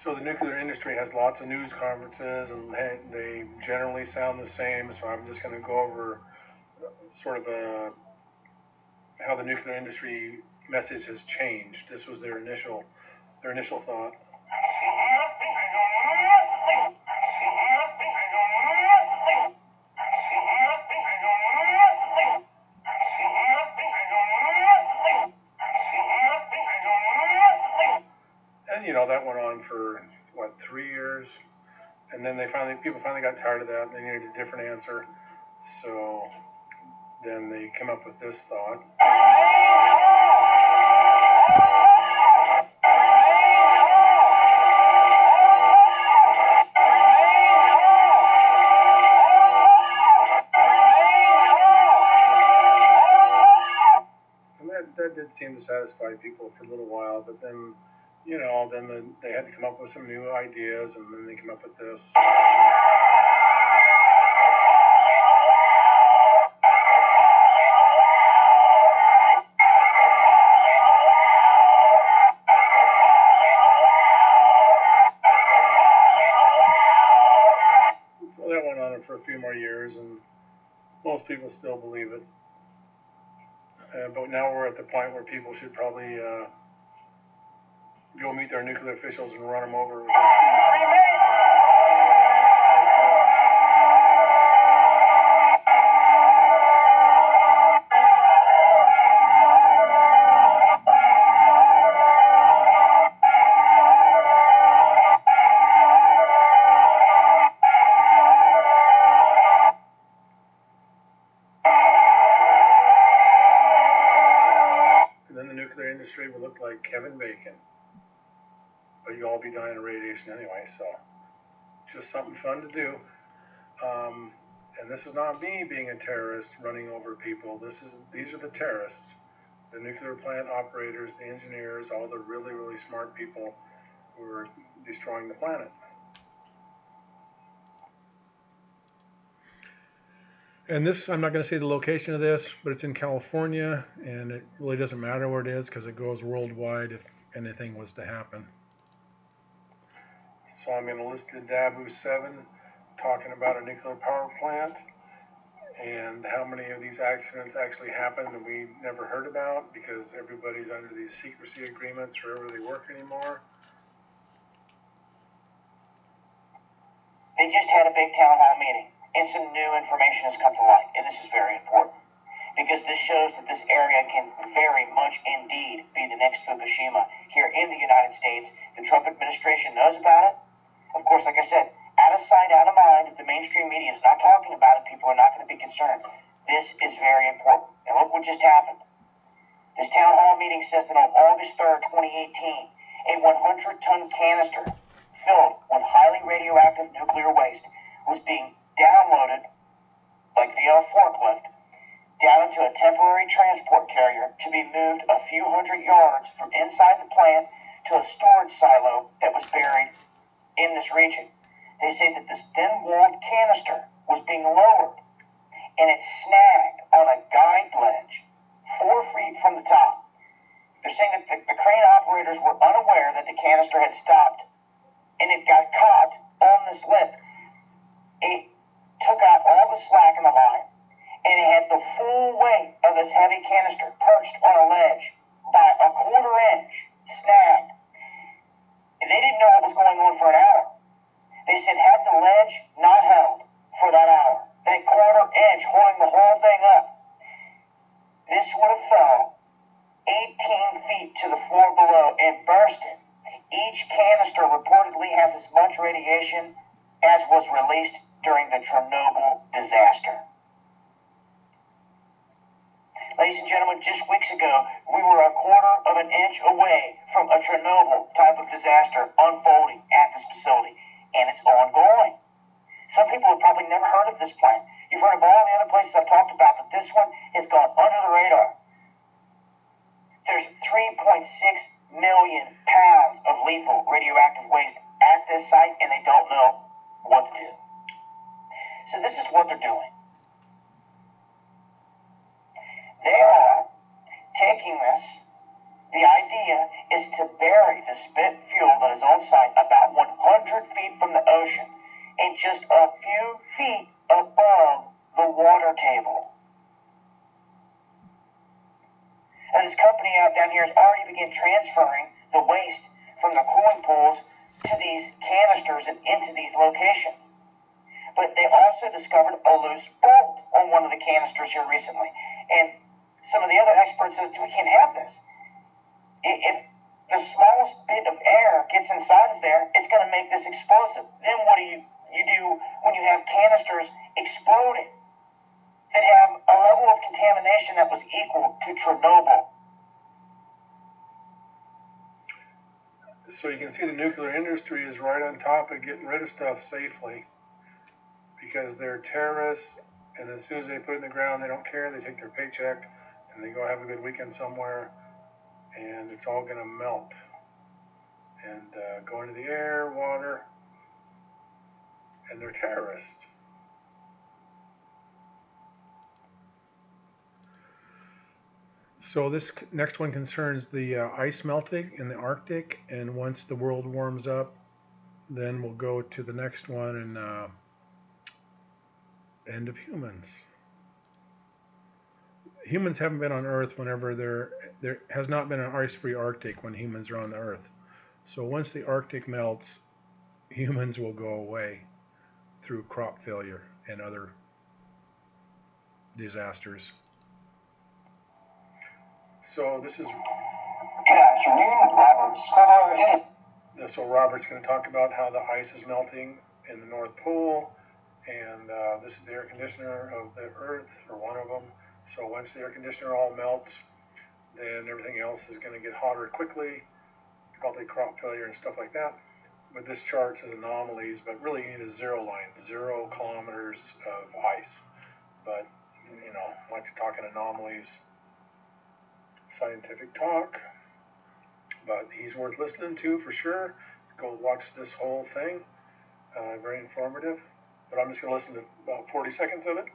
So the nuclear industry has lots of news conferences, and they generally sound the same. So I'm just going to go over sort of how the nuclear industry message has changed. This was their initial thought. And that went on for what, 3 years, and then people finally got tired of that, and they needed a different answer. So then they came up with this thought. And that did seem to satisfy people for a little while, but then they had to come up with some new ideas, and then they came up with this. So that went on for a few more years, and most people still believe it. But now we're at the point where people should probably go meet their nuclear officials and run them over with their feet. And then the nuclear industry will look like Kevin Bacon. But you'll all be dying of radiation anyway, so just something fun to do. And this is not me being a terrorist running over people. These are the terrorists, the nuclear plant operators, the engineers, all the really, really smart people who are destroying the planet. And this, I'm not going to say the location of this, but it's in California, and it really doesn't matter where it is because it goes worldwide if anything was to happen. So I'm going to list the Dabu 7 talking about a nuclear power plant and how many of these accidents actually happened and we never heard about because everybody's under these secrecy agreements wherever they work anymore. They just had a big town hall meeting and some new information has come to light, and this is very important because this shows that this area can very much indeed be the next Fukushima here in the United States. The Trump administration knows about it. Of course, like I said, out of sight, out of mind. If the mainstream media is not talking about it, people are not going to be concerned. This is very important. And look what just happened. This town hall meeting says that on August 3rd, 2018, a 100-ton canister filled with highly radioactive nuclear waste was being downloaded, like via a forklift, down into a temporary transport carrier to be moved a few hundred yards from inside the plant to a storage silo that was buried in this region. They say that this thin-walled canister was being lowered, and it snagged on a guide ledge 4 feet from the top. They're saying that the crane operators were unaware that the canister had stopped, and it got caught on this lip. It took out all the slack in the line, and it had the full weight of this heavy canister perched on a ledge by a quarter inch, snagged. And they didn't know what was going on for an hour. They said had the ledge not held for that hour, that quarter inch holding the whole thing up, this would have fell 18 feet to the floor below and bursted. Each canister reportedly has as much radiation as was released during the Chernobyl disaster. Ladies and gentlemen, just weeks ago, we were a quarter of an inch away from a Chernobyl type of disaster unfolding at this facility, and it's ongoing. Some people have probably never heard of this plant. You've heard of all the other places I've talked about, but this one has gone under the radar. There's 3.6 million pounds of lethal radioactive waste at this site, and they don't know what to do. So this is what they're doing. They are taking this. The idea is to bury the spent fuel that is on site about ocean and just a few feet above the water table. And this company out down here has already begun transferring the waste from the cooling pools to these canisters and into these locations. But they also discovered a loose bolt on one of the canisters here recently. And some of the other experts says we can't have this. If the smallest bit of air gets inside of there, it's going to make this explosive. Then what do you do when you have canisters exploding that have a level of contamination that was equal to Chernobyl? So you can see the nuclear industry is right on top of getting rid of stuff safely because they're terrorists, and as soon as they put it in the ground, they don't care. They take their paycheck and they go have a good weekend somewhere, and it's all going to melt and go into the air, water, and they're terrorists. So this next one concerns the ice melting in the Arctic, and once the world warms up, then we'll go to the next one and end of humans. Humans haven't been on Earth whenever there has not been an ice-free Arctic when humans are on the Earth. So once the Arctic melts, humans will go away through crop failure and other disasters. So this is... Good afternoon, Robert Scott. So Robert's going to talk about how the ice is melting in the North Pole, and this is the air conditioner of the Earth, or one of them. So once the air conditioner all melts, then everything else is going to get hotter quickly, probably crop failure and stuff like that. But this chart says anomalies, but really you need a zero line, 0 kilometers of ice. But, you know, I like to talk in anomalies, scientific talk, but he's worth listening to for sure. Go watch this whole thing, very informative, but I'm just going to listen to about 40 seconds of it.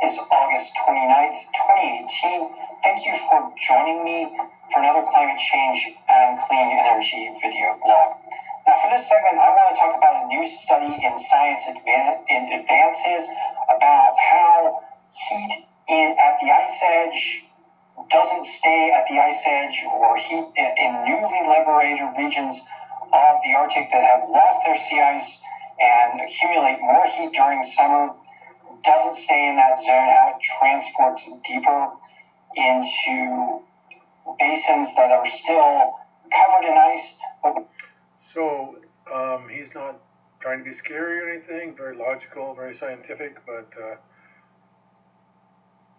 It's August 29th, 2018. Thank you for joining me for another climate change and clean energy video blog. Now for this segment, I want to talk about a new study in Science Advances about how heat at the ice edge doesn't stay at the ice edge, or heat in newly liberated regions of the Arctic that have lost their sea ice and accumulate more heat during summer doesn't stay in that zone, how it transports deeper into basins that are still covered in ice. So he's not trying to be scary or anything, very logical, very scientific, but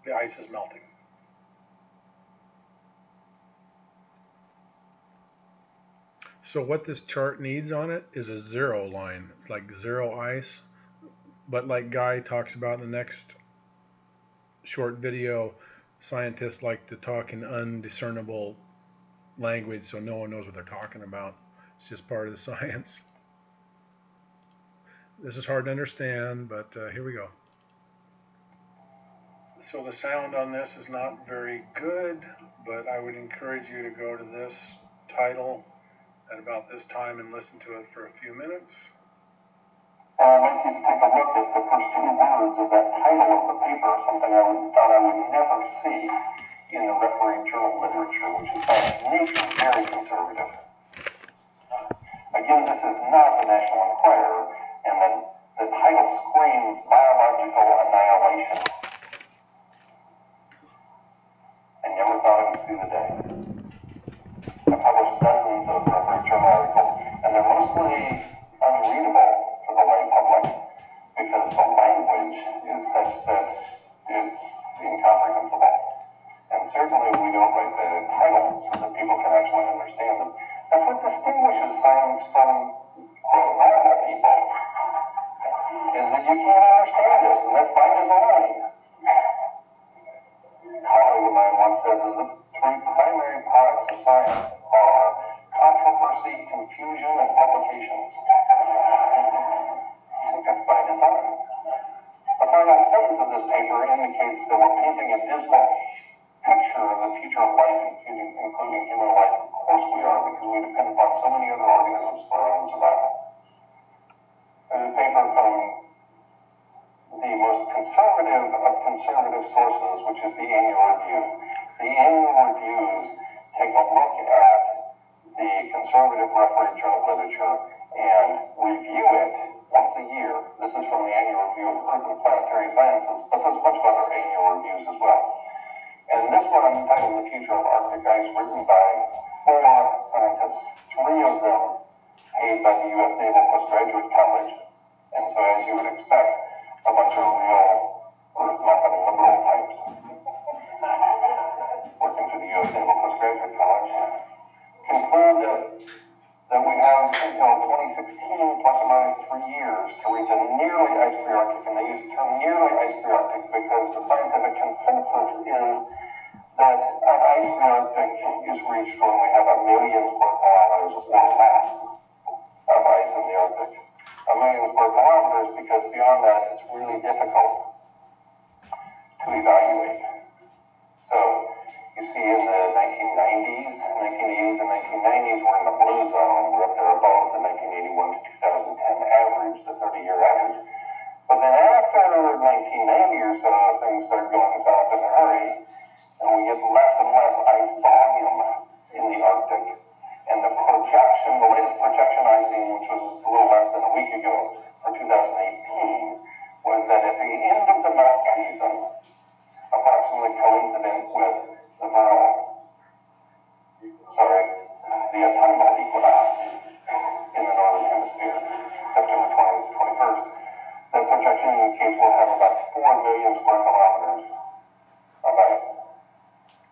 the ice is melting. So what this chart needs on it is a zero line, like zero ice. But like Guy talks about in the next short video, scientists like to talk in undiscernible language so no one knows what they're talking about. It's just part of the science. This is hard to understand, but here we go. So the sound on this is not very good, but I would encourage you to go to this title at about this time and listen to it for a few minutes. I'd like you to take a look at the first 2 words of that title of the paper, something I thought I would never see in the refereed journal literature, which is by nature very conservative. Again, this is not the National Enquirer, and the title screams biological annihilation. I never thought it would see the day. I published dozens of refereed journal articles, and they're mostly unreadable for the lay public because the language is such that it's incomprehensible. And certainly we don't write the titles so that people can actually understand them. That's what distinguishes science from normal people, is that you can't understand us, and that's by design. Hollywood man once said that the 3 primary products of science are controversy, confusion, and publications. I think that's by design. The final sentence of this paper indicates that we're painting a dismal picture of the future of life, including human life. Of course we are, because we depend upon so many other organisms for our own survival. There's a paper from the most conservative of conservative sources, which is the annual review. The annual reviews take a look at the conservative reference journal literature and review it once a year. This is from the annual review of Earth and Planetary Sciences, but there's a bunch of other annual reviews as well. And this one, entitled The Future of Arctic Ice, written by 4 scientists, 3 of them paid by the U.S. Naval Postgraduate College. And so, as you would expect, a bunch of real earth-muffin liberal types working for the U.S. Naval Postgraduate College conclude that we have until 2016, plus or minus 3 years, to reach a nearly ice-free Arctic. And they use the term nearly ice-free Arctic because the scientific consensus is that an ice-free Arctic is reached when we have 1 million square kilometers or less of ice in the Arctic. 1 million square kilometers, because beyond that it's really difficult to evaluate. So, you see in the 1980s and 1990s, we're in the blue zone. We're up there above the 1981 to 2010 average, the 30-year average. But then after 1990 or so, things start going south in a hurry, and we get less and less ice volume in the Arctic. And the latest projection I seen, which was a little less than a week ago, for 2018, was that at the end of the melt season, approximately coincident with the autumnal equinox in the northern hemisphere, September 20th to 21st, the projection indicates we'll have about 4 million square kilometers of ice.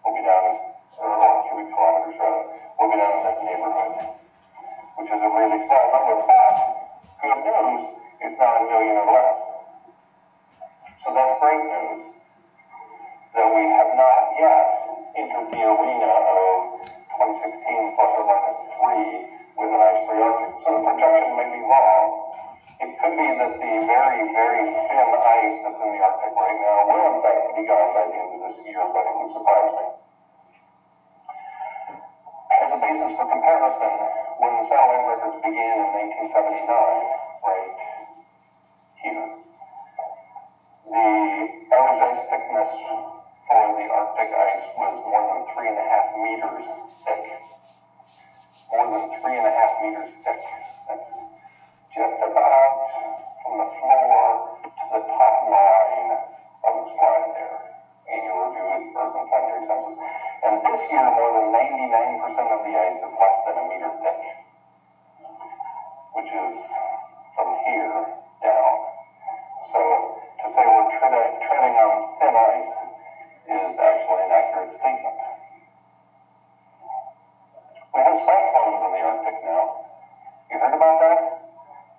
We'll be down, or cubic kilometers rather, we'll be down in this neighborhood, which is a really small number, but good news, it's not 1 million or less. So that's great news, that we have not yet entered the arena of 2016 plus or minus 3 with an ice-free Arctic. So the projection may be wrong. It could be that the very, very thin ice that's in the Arctic right now will in fact be gone by the end of this year, but it would surprise me. As a basis for comparison, when the satellite records began in 1979, right here, the average ice thickness for the Arctic ice was more than 3.5 meters thick. More than 3.5 meters thick. That's just about from the floor to the top line of the slide there. Annual review of Earth and Planetary Sciences. And this year, more than 99% of the ice is less than 1 meter thick, which is from here down. So, to say we're treading on thin ice is actually an accurate statement. We have cyclones in the Arctic now. You heard about that?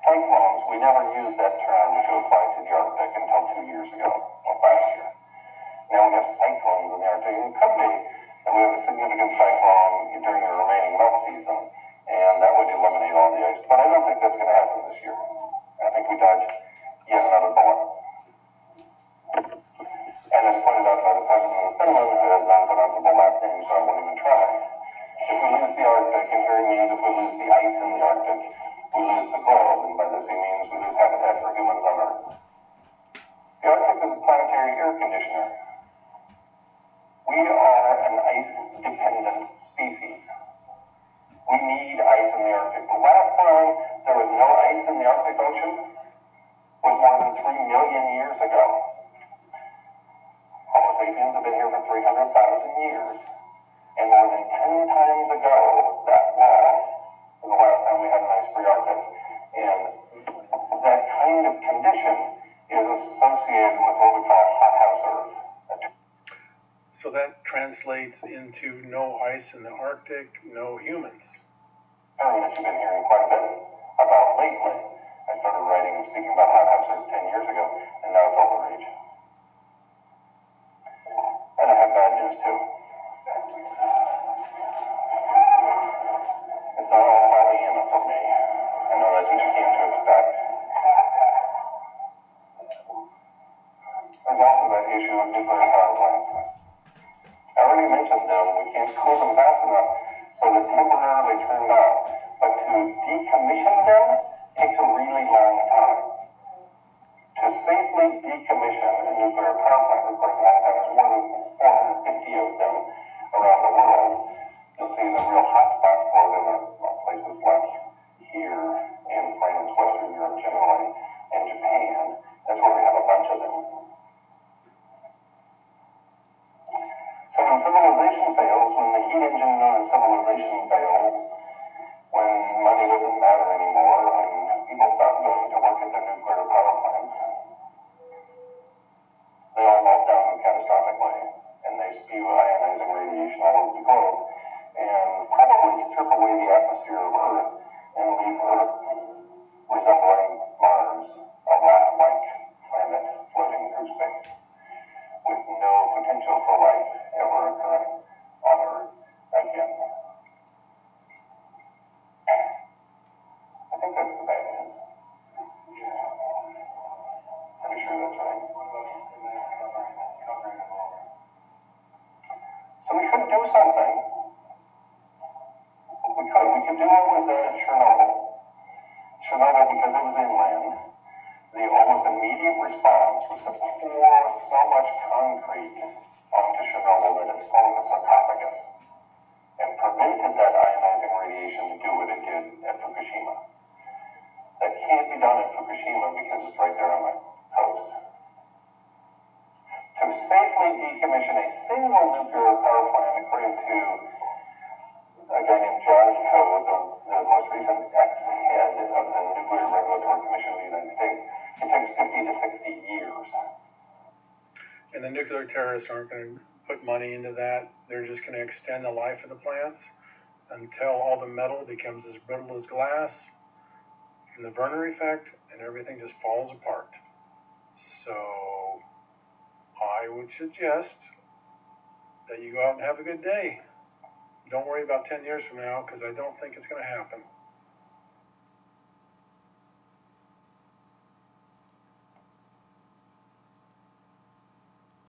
Cyclones, we never used that term to apply to the Arctic until 2 years ago, or last year. Now we have cyclones in the Arctic. It could be that we have a significant cyclone during the remaining melt season, and that would eliminate all the ice. But I don't think that's going to happen this year. I think we dodged yet another bullet. And as pointed out by the president of Finland, who has non-pronounceable last name, so I won't even try, if we lose the Arctic, and here he means if we lose the ice in the Arctic, we lose the globe, and by this he means we lose habitat for humans on Earth. The Arctic is a planetary air conditioner. We are an ice-dependent species. We need ice in the Arctic. The last time there was no ice in the Arctic Ocean was more than 3 million years ago. Homo sapiens have been here for 300,000 years. And more than 10 times ago, that long, was the last time we had an ice-free Arctic. And that kind of condition is associated with what we call hothouse Earth. So that translates into no ice in the Arctic, no humans. Term that you've been hearing quite a bit about lately. I started writing and speaking about hothouse Earth 10 years ago, and now it's all the rage. And I have bad news too. It's not all Pollyanna for me. I know that's what you came to expect. There's also that issue of nuclear power plants. I already mentioned them. We can't cool them fast enough, so they're temporarily turned off. But to decommission them takes a really long time. decommission a nuclear power plant requires an Alzheimer's more than 450 of them around the world. You'll see the real hotspots for them are places like here in France, Western Europe generally, and Japan. That's where we have a bunch of them. So when civilization fails, when the heat engine of civilization fails, when money doesn't matter anymore, when people stop going to work at their nuclear power plants, they all melt down catastrophically, and they spew ionizing radiation all over the globe, and probably strip away the atmosphere of Earth and leave Earth resembling Mars, a rat-like planet floating through space, with no potential for life ever occurring on Earth again. I think that's the bad news. Pretty sure that's right. So we could do something. We could do what was done at Chernobyl. Chernobyl, because it was inland, the almost immediate response was to pour so much concrete onto Chernobyl that it formed a sarcophagus and prevented that ionizing radiation to do what it did at Fukushima. That can't be done at Fukushima because it's right there on the coast. To safely decommission a single nuclear power plant, according to a guy named Jazz Code, the most recent ex-head of the Nuclear Regulatory Commission of the United States, it takes 50 to 60 years. And the nuclear terrorists aren't going to put money into that. They're just going to extend the life of the plants until all the metal becomes as brittle as glass from the burner effect, and everything just falls apart. So I would suggest that you go out and have a good day. Don't worry about 10 years from now, because I don't think it's going to happen.